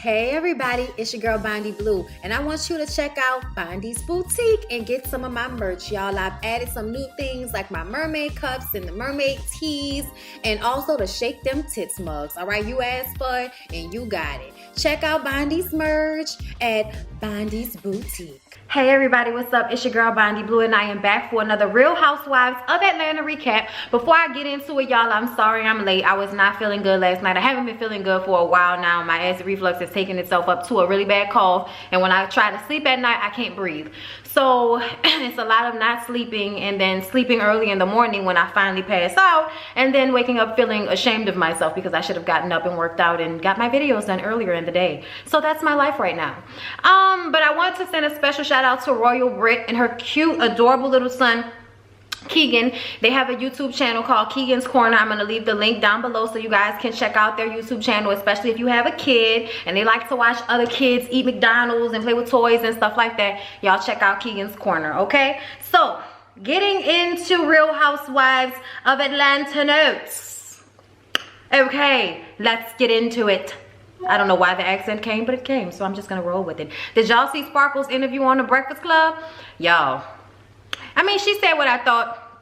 Hey everybody, it's your girl Bondy Blue, and I want you to check out Bondy's Boutique and get some of my merch, y'all. I've added some new things like my mermaid cups and the mermaid tees, and also the Shake Them Tits mugs. All right, you asked for it and you got it. Check out Bondy's merch at Bondy's Boutique. Hey everybody, what's up? It's your girl Bondy Blue, and I am back for another Real Housewives of Atlanta recap. Before I get into it, y'all, I'm sorry I'm late. I was not feeling good last night. I haven't been feeling good for a while now. My acid reflux has taken itself up to a really bad cough, and when I try to sleep at night, I can't breathe. So it's a lot of not sleeping and then sleeping early in the morning when I finally pass out, and then waking up feeling ashamed of myself because I should have gotten up and worked out and got my videos done earlier in the day. So that's my life right now. But I want to send a special shout out to Royal Brit and her cute, adorable little son, Keegan. They have a YouTube channel called KEEGAN'S Corner. I'm going to leave the link down below so you guys can check out their YouTube channel, especially if you have a kid and they like to watch other kids eat McDonald's and play with toys and stuff like that. Y'all check out KEEGAN'S Corner, okay? So, getting into Real Housewives of Atlanta notes. Okay, let's get into it. I don't know why the accent came, but it came, so I'm just gonna roll with it. Did y'all see Sparkle's interview on The Breakfast Club? Y'all, I mean, she said what I thought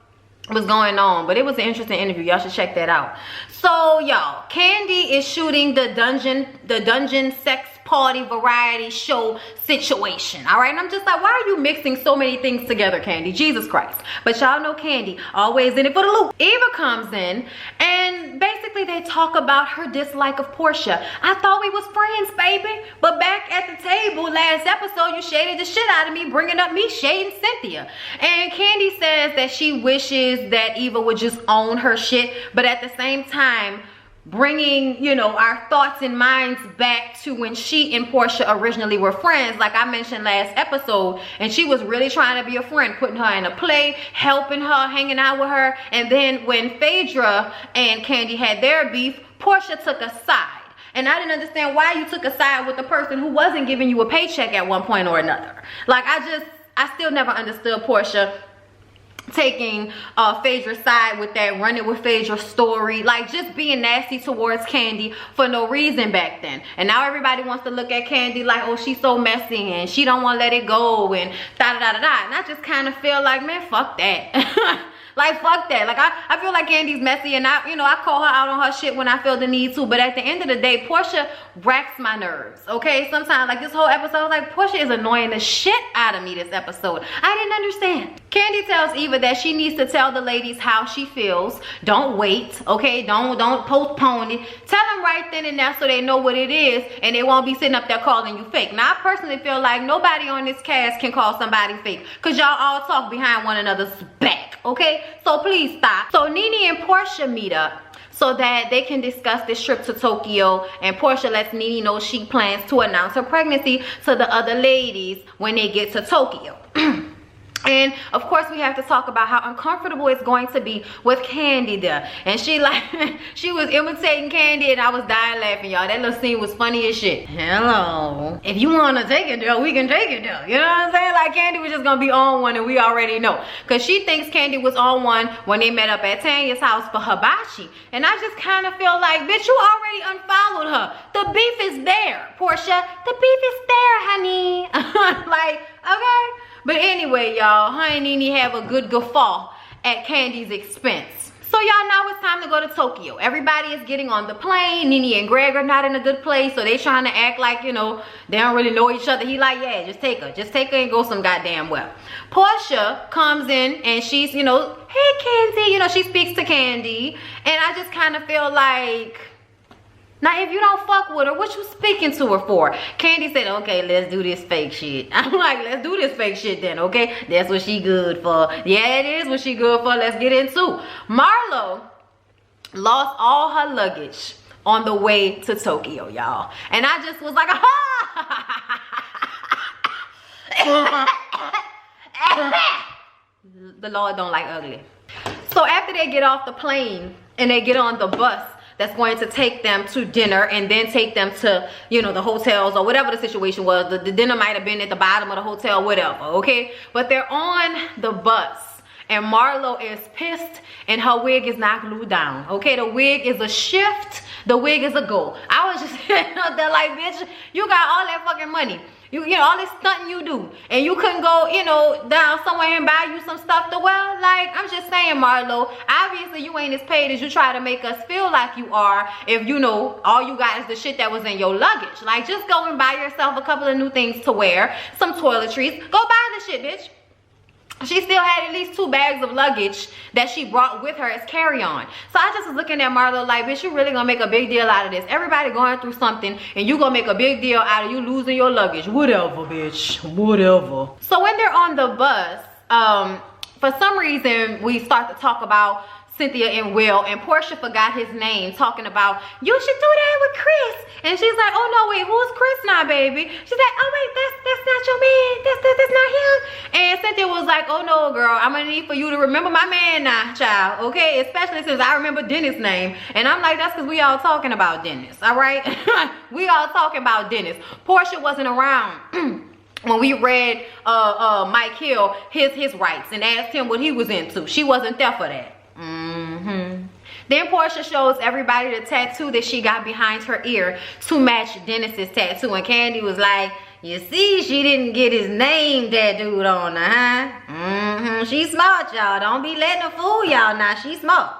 was going on, but it was an interesting interview. Y'all should check that out. So y'all, Kandi is shooting the dungeon sex party variety show situation, all right? And I'm just like, why are you mixing so many things together, Kandi? Jesus Christ. But y'all know Kandi always in it for the loop. Eva comes in and basically they talk about her dislike of Portia. I thought we was friends, baby, but back at the table last episode you shaded the shit out of me, bringing up me shading Cynthia. And Kandi says that she wishes that Eva would just own her shit, but at the same time bringing, you know, our thoughts and minds back to when she and Portia originally were friends, like I mentioned last episode, and she was really trying to be a friend, putting her in a play, helping her, hanging out with her. And then when Phaedra and Kandi had their beef, Portia took a side. And I didn't understand why you took a side with the person who wasn't giving you a paycheck at one point or another. Like, I still never understood Portia taking Phaedra's side with that running with Phaedra story, like just being nasty towards Kandi for no reason back then. And now everybody wants to look at Kandi like, oh, she's so messy and she don't want to let it go and da da da da da. And I just kind of feel like, man, fuck that. Like, fuck that. Like, I feel like Kandi's messy, and I call her out on her shit when I feel the need to. But at the end of the day, Portia racks my nerves, okay? Sometimes, like, this whole episode, like, Portia is annoying the shit out of me this episode. I didn't understand. Kandi tells Eva that she needs to tell the ladies how she feels. Don't wait, okay? Don't postpone it. Tell them right then and there so they know what it is, and they won't be sitting up there calling you fake. Now, I personally feel like nobody on this cast can call somebody fake, because y'all all talk behind one another's back, okay? So please stop. So Nene and Portia meet up so that they can discuss this trip to Tokyo, and Portia lets Nene know she plans to announce her pregnancy to the other ladies when they get to Tokyo. And of course we have to talk about how uncomfortable it's going to be with Kandi there. And she like, she was imitating Kandi and I was dying laughing, y'all. That little scene was funny as shit. Hello. If you want to take it there, we can take it there. You know what I'm saying? Like, Kandi was just going to be on one, and we already know. Because she thinks Kandi was on one when they met up at Tanya's house for hibachi. And I just kind of feel like, bitch, you already unfollowed her. The beef is there, Portia. The beef is there, honey. Like, okay. But anyway, y'all, her and Nene have a good guffaw at Kandi's expense. So y'all, now it's time to go to Tokyo. Everybody is getting on the plane. Nene and Greg are not in a good place, so they trying to act like, you know, they don't really know each other. He like, yeah, just take her. Just take her and go some goddamn well. Portia comes in and she's, you know, hey, Kandi. You know, she speaks to Kandi. And I just kind of feel like, now, if you don't fuck with her, what you speaking to her for? Kandi said, okay, let's do this fake shit. I'm like, let's do this fake shit then, okay? That's what she good for. Yeah, it is what she good for. Let's get into. Marlo lost all her luggage on the way to Tokyo, y'all. And I just was like, the Lord don't like ugly. So after they get off the plane and they get on the bus that's going to take them to dinner and then take them to, you know, the hotels or whatever the situation was. The dinner might have been at the bottom of the hotel, whatever, okay? But they're on the bus and Marlo is pissed and her wig is not glued down, okay? The wig is a shift The wig is a go. I was just sitting up there like, bitch, you got all that fucking money. You know, all this stunting you do. And you couldn't go, you know, down somewhere and buy you some stuff to wear. Like, I'm just saying, Marlo, obviously you ain't as paid as you try to make us feel like you are if, you know, all you got is the shit that was in your luggage. Like, just go and buy yourself a couple of new things to wear, some toiletries. Go buy the shit, bitch. She still had at least 2 bags of luggage that she brought with her as carry-on. So I just was looking at Marlo like, bitch, you really gonna make a big deal out of this. Everybody going through something and you gonna make a big deal out of you losing your luggage. Whatever, bitch, whatever. So when they're on the bus, for some reason, we start to talk about Cynthia and Will, and Portia forgot his name, talking about, you should do that with Chris. And she's like, oh no, wait, who's Chris now, baby? She's like, oh wait, that's not your man, that's not him. And Cynthia was like, oh no, girl, I'm gonna need for you to remember my man now, child, okay? Especially since I remember Dennis' name. And I'm like, that's because we all talking about Dennis, all right? We all talking about Dennis. Portia wasn't around when we read Mike Hill his rights and asked him what he was into. She wasn't there for that. Then Portia shows everybody the tattoo that she got behind her ear to match Dennis's tattoo, and Candy was like, you see, she didn't get his name tattooed on her, huh? She's smart, y'all. Don't be letting her fool y'all now. She's smart.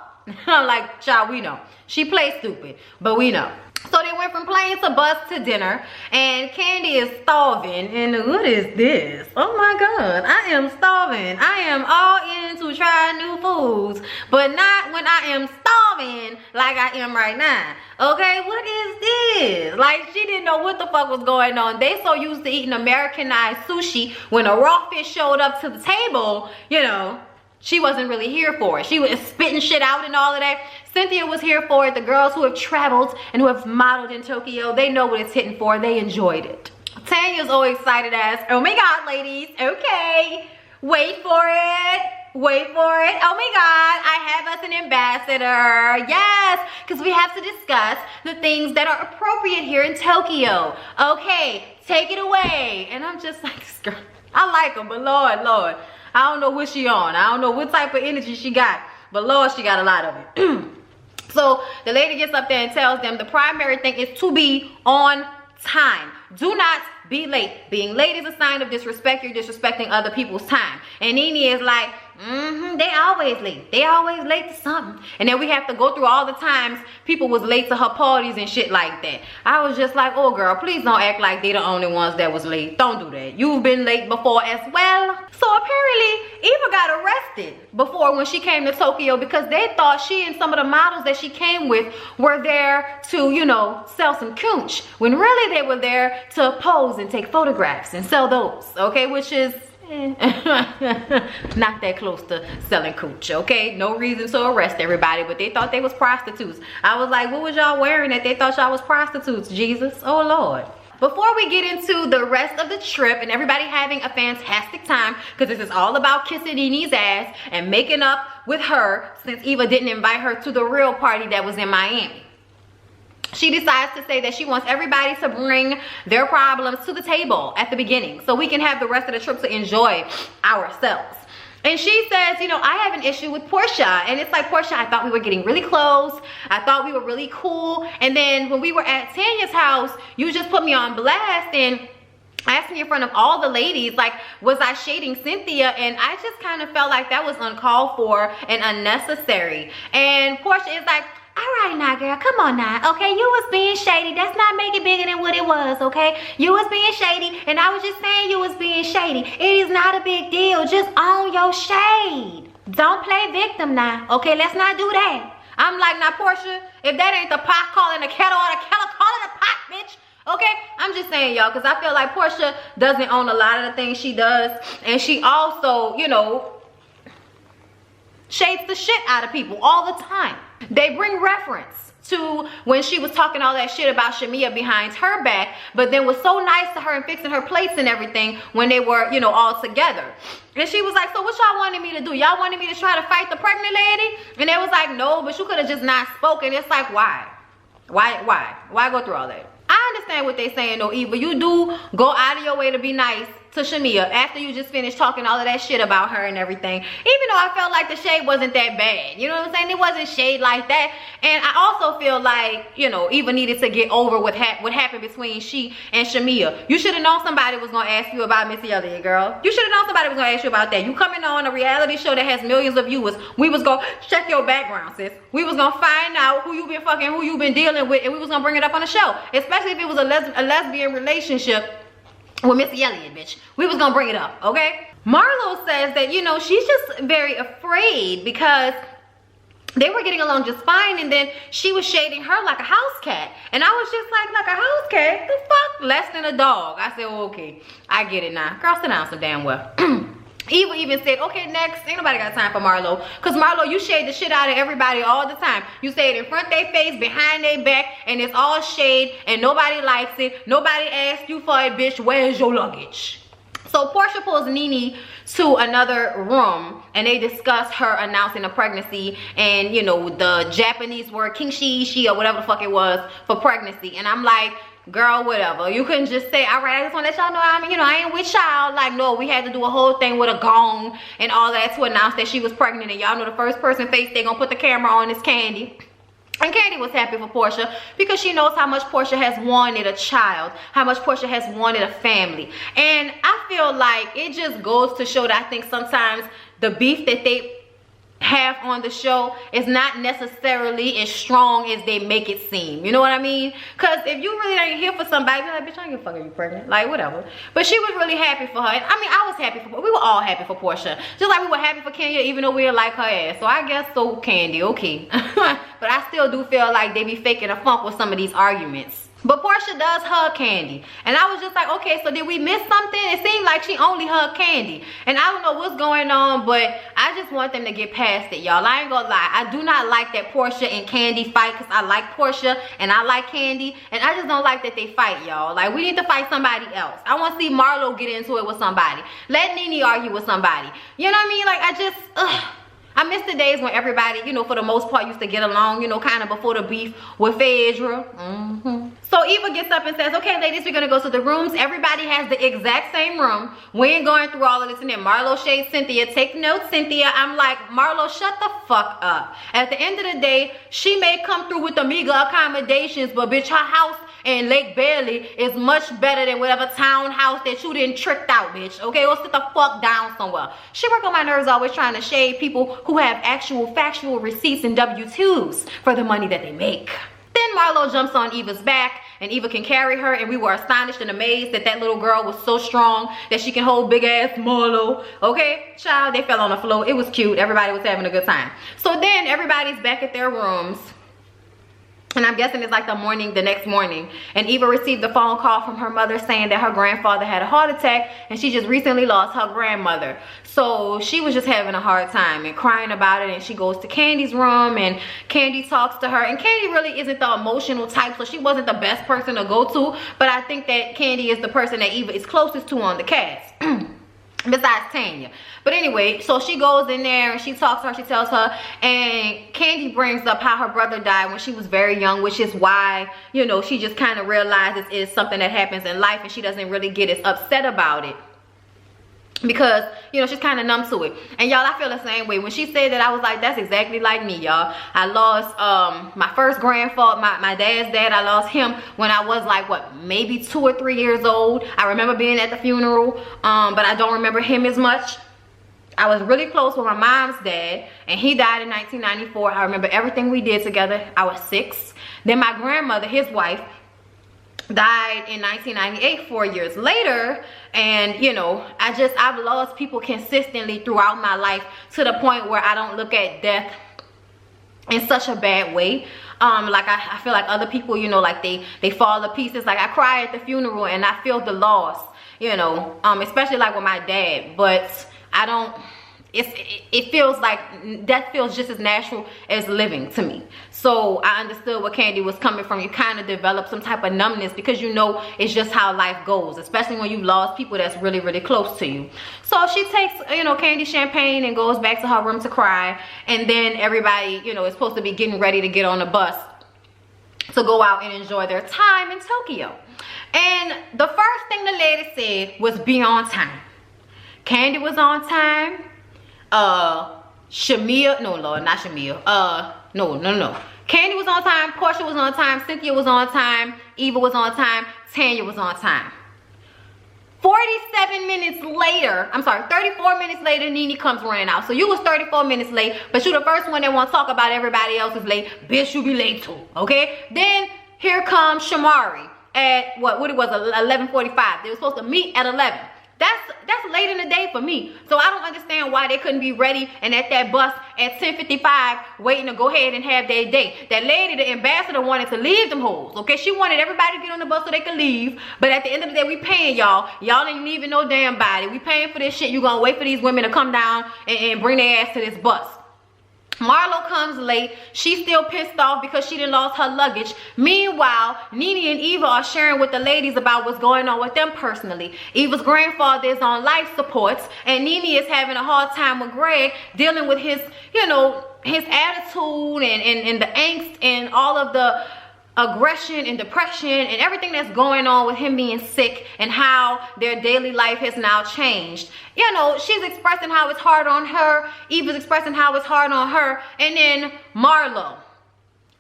I'm like, child, we know. She plays stupid, but we know. So they went from plane to bus to dinner, and Candy is starving. And what is this? Oh my God, I am starving. I am all into trying new foods, but not when I am starving like I am right now. Okay, what is this? Like, she didn't know what the fuck was going on. They so used to eating Americanized sushi. When a raw fish showed up to the table, you know, she wasn't really here for it. She was spitting shit out and all of that. Cynthia was here for it. The girls who have traveled and who have modeled in Tokyo, they know what it's hitting for. They enjoyed it. Tanya's all excited as, oh my God, ladies, okay, wait for it. Wait for it. Oh my God, I have us an ambassador. Yes, because we have to discuss the things that are appropriate here in Tokyo. Okay, take it away. And I'm just like, this girl, I like them, but Lord, I don't know what she on. I don't know what type of energy she got, but Lord, she got a lot of it. So the lady gets up there and tells them the primary thing is to be on time. Do not be late. Being late is a sign of disrespect. You're disrespecting other people's time. And Nene is like, they always late. They always late to something. And then we have to go through all the times people was late to her parties and shit like that. I was just like, oh girl, please don't act like they the only ones that was late. Don't do that. You've been late before as well. So apparently Eva got arrested before when she came to Tokyo because they thought she and some of the models that she came with were there to, you know, sell some cooch. When really they were there to pose and take photographs and sell those, okay? Which is not that close to selling cooch, okay? No reason to arrest everybody, but they thought they was prostitutes. I was like, what was y'all wearing that they thought y'all was prostitutes, Jesus? Oh Lord. Before we get into the rest of the trip and everybody having a fantastic time, because this is all about kissing Nene's ass and making up with her since Eva didn't invite her to the real party that was in Miami. She decides to say that she wants everybody to bring their problems to the table at the beginning so we can have the rest of the trip to enjoy ourselves. And she says, you know, I have an issue with Portia. And it's like, Portia, I thought we were getting really close. I thought we were really cool. And then when we were at Tanya's house, you just put me on blast and asked me in front of all the ladies, like, was I shading Cynthia? And I just kind of felt like that was uncalled for and unnecessary. And Portia is like, all right now, girl, come on now, okay? You was being shady. That's not make it bigger than what it was, okay? You was being shady, and I was just saying you was being shady. It is not a big deal. Just own your shade. Don't play victim now, okay? Let's not do that. I'm like, now, Portia, if that ain't the pot calling the kettle or the kettle calling the pot, bitch, okay? I'm just saying, y'all, because I feel like Portia doesn't own a lot of the things she does, and she also, you know, shades the shit out of people all the time. They bring reference to when she was talking all that shit about Shamia behind her back, but then was so nice to her and fixing her plates and everything when they were, you know, all together. And she was like, so what y'all wanted me to do? Y'all wanted me to try to fight the pregnant lady? And they was like, no, but you could have just not spoken. It's like, why? Why go through all that? I understand what they're saying though, Eva. You do go out of your way to be nice to Shamia after you just finished talking all of that shit about her and everything. Even though I felt like the shade wasn't that bad. You know what I'm saying? It wasn't shade like that. And I also feel like, you know, Eva needed to get over what happened between she and Shamia. You should have known somebody was going to ask you about Missy Elliott, girl. You should have known somebody was going to ask you about that. You coming on a reality show that has millions of viewers. We was going to check your background, sis. We was going to find out who you been fucking, who you been dealing with, and we was going to bring it up on the show. Especially if it was a lesbian relationship with Missy Elliott, bitch. We was gonna bring it up, okay? Marlo says that, you know, she's just very afraid because they were getting along just fine, and then she was shading her like a house cat. And I was just like a house cat? The fuck? Less than a dog. I said, oh, okay, I get it now. Girl, sit down some damn well. Eva even said, okay, next. Ain't nobody got time for Marlo. Because Marlo, you shade the shit out of everybody all the time. You say it in front of their face, behind their back, and it's all shade, and nobody likes it. Nobody asked you for it, bitch. Where's your luggage? So Portia pulls Nene to another room, and they discuss her announcing a pregnancy and, you know, the Japanese word kinshi or whatever the fuck it was for pregnancy. And I'm like, girl, whatever. You couldn't just say, all right, I just want to let y'all know, I ain't with y'all. Like, no, we had to do a whole thing with a gong and all that to announce that she was pregnant. And y'all know the first person face they gonna put the camera on is Candy. And Candy was happy for Portia because she knows how much Portia has wanted a child, how much Portia has wanted a family. And I feel like it just goes to show that I think sometimes the beef that they have on the show is not necessarily as strong as they make it seem. You know what I mean? Because if you really ain't here for somebody, you're like, bitch, I ain't gonna fucking you pregnant. Like, whatever. But she was really happy for her. And, I mean, I was happy for her. We were all happy for Portia. Just like we were happy for Kenya, even though we didn't like her ass. So I guess so, Candy, okay. But I still do feel like they be faking a funk with some of these arguments. But Portia does hug Candy. And I was just like, okay, so did we miss something? It seemed like she only hugged Candy. And I don't know what's going on, but I just want them to get past it, y'all. I ain't gonna lie. I do not like that Portia and Candy fight because I like Portia and I like Candy. And I just don't like that they fight, y'all. Like, we need to fight somebody else. I want to see Marlo get into it with somebody. Let Nene argue with somebody. You know what I mean? Like, I miss the days when everybody, you know, for the most part used to get along, you know, kind of before the beef with Phaedra. So Eva gets up and says, okay, ladies, we're going to go to the rooms. Everybody has the exact same room. We ain't going through all of this. And then Marlo shades Cynthia. Take notes, Cynthia. I'm like, Marlo, shut the fuck up. At the end of the day, she may come through with the meager accommodations, but bitch, her house in Lake Bailey is much better than whatever townhouse that you didn't tricked out, bitch. Okay, go sit the fuck down somewhere. She work on my nerves always trying to shade people who have actual factual receipts and W-2s for the money that they make. Then Marlo jumps on Eva's back and Eva can carry her, and we were astonished and amazed that that little girl was so strong that she can hold big ass Marlo. Okay, child, they fell on the floor. It was cute. Everybody was having a good time. So then everybody's back at their rooms. And I'm guessing it's like the next morning. And Eva received a phone call from her mother saying that her grandfather had a heart attack and she just recently lost her grandmother. So she was just having a hard time and crying about it. And she goes to Candy's room and Candy talks to her. And Candy really isn't the emotional type, so she wasn't the best person to go to. But I think that Candy is the person that Eva is closest to on the cast. Besides Tanya. But anyway, so she goes in there and she talks to her, she tells her, and Candy brings up how her brother died when she was very young, which is why, you know, she just kind of realizes it's something that happens in life and she doesn't really get as upset about it. Because, you know, she's kind of numb to it. And y'all, I feel the same way. When she said that, I was like, that's exactly like me, y'all. I lost my first grandfather, my dad's dad. I lost him when I was like, what, maybe 2 or 3 years old. I remember being at the funeral, but I don't remember him as much. I was really close with my mom's dad, and he died in 1994. I remember everything we did together. I was 6. Then my grandmother, his wife, died in 1998, 4 years later. And you know, I've lost people consistently throughout my life to the point where I don't look at death in such a bad way. Like I feel like other people, you know, like they fall to pieces. Like I cry at the funeral and I feel the loss, you know, especially like with my dad. But I don't, it feels like death feels just as natural as living to me. So I understood where Candy was coming from. You kind of develop some type of numbness because you know it's just how life goes, especially when you've lost people that's really, really close to you. So she takes, you know, Candy champagne and goes back to her room to cry. And then everybody, you know, is supposed to be getting ready to get on the bus to go out and enjoy their time in Tokyo. And the first thing the lady said was be on time. Candy was on time. Shamia, no, Lord, not Shamia. No. Candy was on time. Portia was on time. Cynthia was on time. Eva was on time. Tanya was on time. 47 minutes later, I'm sorry, 34 minutes later, Nene comes running out. So you was 34 minutes late, but you the first one that want to talk about everybody else is late. Bitch, you be late too, okay? Then here comes Shamari at what it was, 11:45. They were supposed to meet at 11. That's late in the day for me. So I don't understand why they couldn't be ready and at that bus at 10:55 waiting to go ahead and have their date. That lady, the ambassador, wanted to leave them hoes, okay? She wanted everybody to get on the bus so they could leave. But at the end of the day, we paying y'all. Y'all ain't leaving no damn body. We paying for this shit. You gonna wait for these women to come down and bring their ass to this bus. Marlo comes late. She's still pissed off because she done lost her luggage. Meanwhile, Nene and Eva are sharing with the ladies about what's going on with them personally. Eva's grandfather is on life supports, and Nene is having a hard time with Greg, dealing with his, you know, his attitude and the angst and all of the aggression and depression and everything that's going on with him being sick and how their daily life has now changed. You know, she's expressing how it's hard on her. Eva's expressing how it's hard on her. And then Marlo,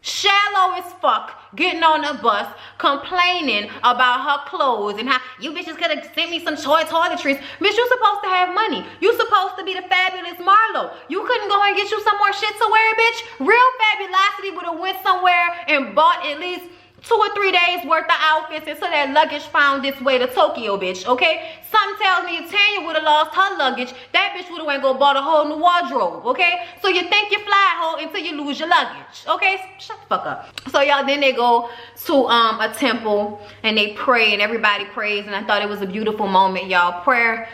shallow as fuck, getting on the bus complaining about her clothes and how you bitches could have sent me some toy toiletries. Bitch, you supposed to have money. You supposed to be the fabulous Marlo. You couldn't go and get you some more shit to wear, bitch. Real fabulosity would have went somewhere and bought at least 2 or 3 days worth of outfits until that luggage found its way to Tokyo, bitch, okay? Something tells me if Tanya would have lost her luggage, that bitch would have went and go bought a whole new wardrobe, okay? So you think you fly hoe until you lose your luggage, okay? Shut the fuck up. So y'all, then they go to a temple and they pray and everybody prays, and I thought it was a beautiful moment, y'all. Prayer,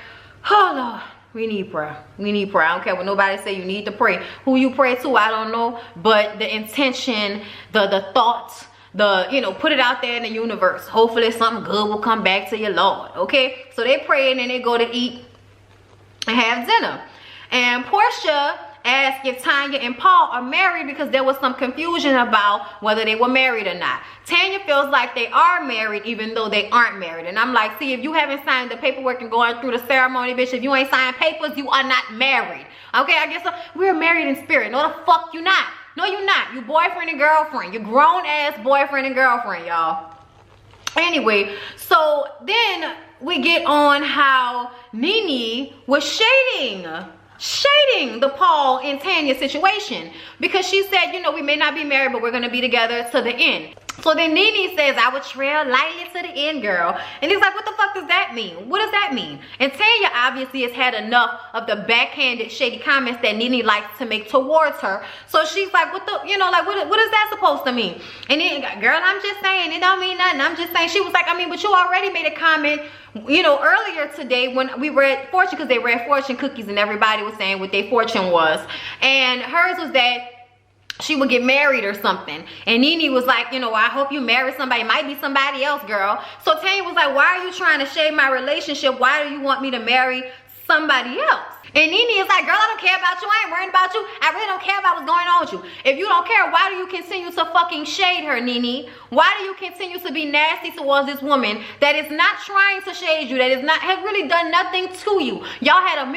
oh Lord. We need prayer. We need prayer. I don't care what nobody say. You need to pray. Who you pray to, I don't know. But the intention, the thoughts, you know, put it out there in the universe. Hopefully something good will come back to your Lord, okay? So they pray and then they go to eat and have dinner. And Portia asked if Tanya and Paul are married because there was some confusion about whether they were married or not. Tanya feels like they are married even though they aren't married. And I'm like, see, if you haven't signed the paperwork and going through the ceremony, bitch, if you ain't signed papers, you are not married. Okay, I guess we're married in spirit. No, the fuck you not. No, you're not. You boyfriend and girlfriend. You grown ass boyfriend and girlfriend, y'all. Anyway, so then we get on how Nene was shading the Paul and Tanya situation because she said, you know, we may not be married, but we're gonna be together to the end. So then Nene says, I would trail lightly to the end, girl. And he's like, what the fuck does that mean? What does that mean? And Tanya obviously has had enough of the backhanded shady comments that Nene likes to make towards her. So she's like, what the, you know, like, what is that supposed to mean? And then, girl, I'm just saying, it don't mean nothing. I'm just saying. She was like, I mean, but you already made a comment, you know, earlier today when we read fortune, because they read fortune cookies and everybody was saying what their fortune was. And hers was that she would get married or something. And Nene was like, you know, I hope you marry somebody. It might be somebody else, girl. So Tanya was like, why are you trying to shade my relationship? Why do you want me to marry somebody else? And Nene is like, girl, I don't care about you. I ain't worried about you. I really don't care about what's going on with you. If you don't care, why do you continue to fucking shade her, Nene? Why do you continue to be nasty towards this woman that is not trying to shade you, that is not, has really done nothing to you? Y'all had a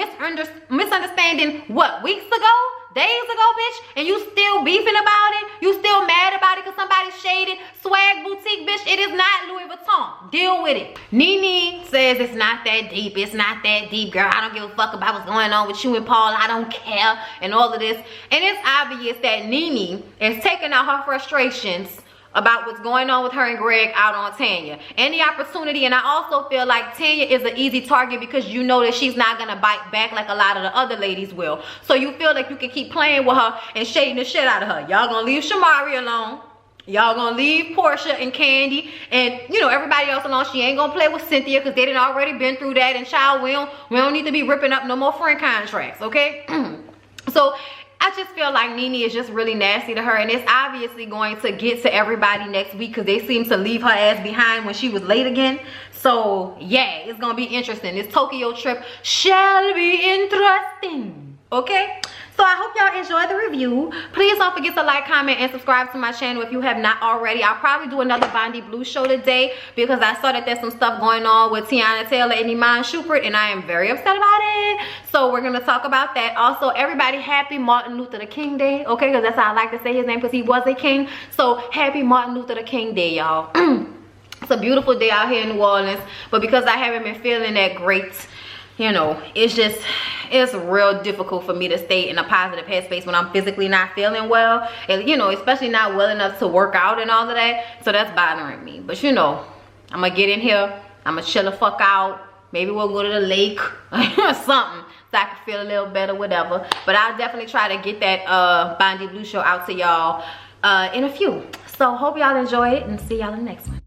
misunderstanding, what, weeks ago? Days ago, bitch, and you still beefing about it? You still mad about it because somebody shaded Swag Boutique, bitch? It is not Louis Vuitton. Deal with it. Nene says it's not that deep. It's not that deep, girl. I don't give a fuck about what's going on with you and Paul. I don't care, and all of this. And it's obvious that Nene is taking out her frustrations about what's going on with her and Greg out on Tanya. Any opportunity, and I also feel like Tanya is an easy target because you know that she's not gonna bite back like a lot of the other ladies will. So you feel like you can keep playing with her and shading the shit out of her. Y'all gonna leave Shamari alone. Y'all gonna leave Portia and Candy and, you know, everybody else alone. She ain't gonna play with Cynthia because they done already been through that. And child, we don't need to be ripping up no more friend contracts, okay? So I just feel like Nene is just really nasty to her, and it's obviously going to get to everybody next week because they seem to leave her ass behind when she was late again. So yeah, it's gonna be interesting. This Tokyo trip shall be interesting, okay? So I hope y'all enjoyed the review. Please don't forget to like, comment, and subscribe to my channel if you have not already. I'll probably do another Bondi Blue show today because I saw that there's some stuff going on with Tiana Taylor and Iman Shumpert, and I am very upset about it. So we're gonna talk about that. Also, everybody, happy Martin Luther King Day, okay? Because that's how I like to say his name, because he was a king. So happy Martin Luther King Day, y'all. It's a beautiful day out here in New Orleans, but because I haven't been feeling that great, you know, it's real difficult for me to stay in a positive headspace when I'm physically not feeling well, and you know, especially not well enough to work out and all of that. So that's bothering me. But you know, I'm gonna get in here, I'm gonna chill the fuck out. Maybe we'll go to the lake or something so I can feel a little better, whatever. But I'll definitely try to get that Bondi Blue show out to y'all in a few. So hope y'all enjoy it, and see y'all in the next one.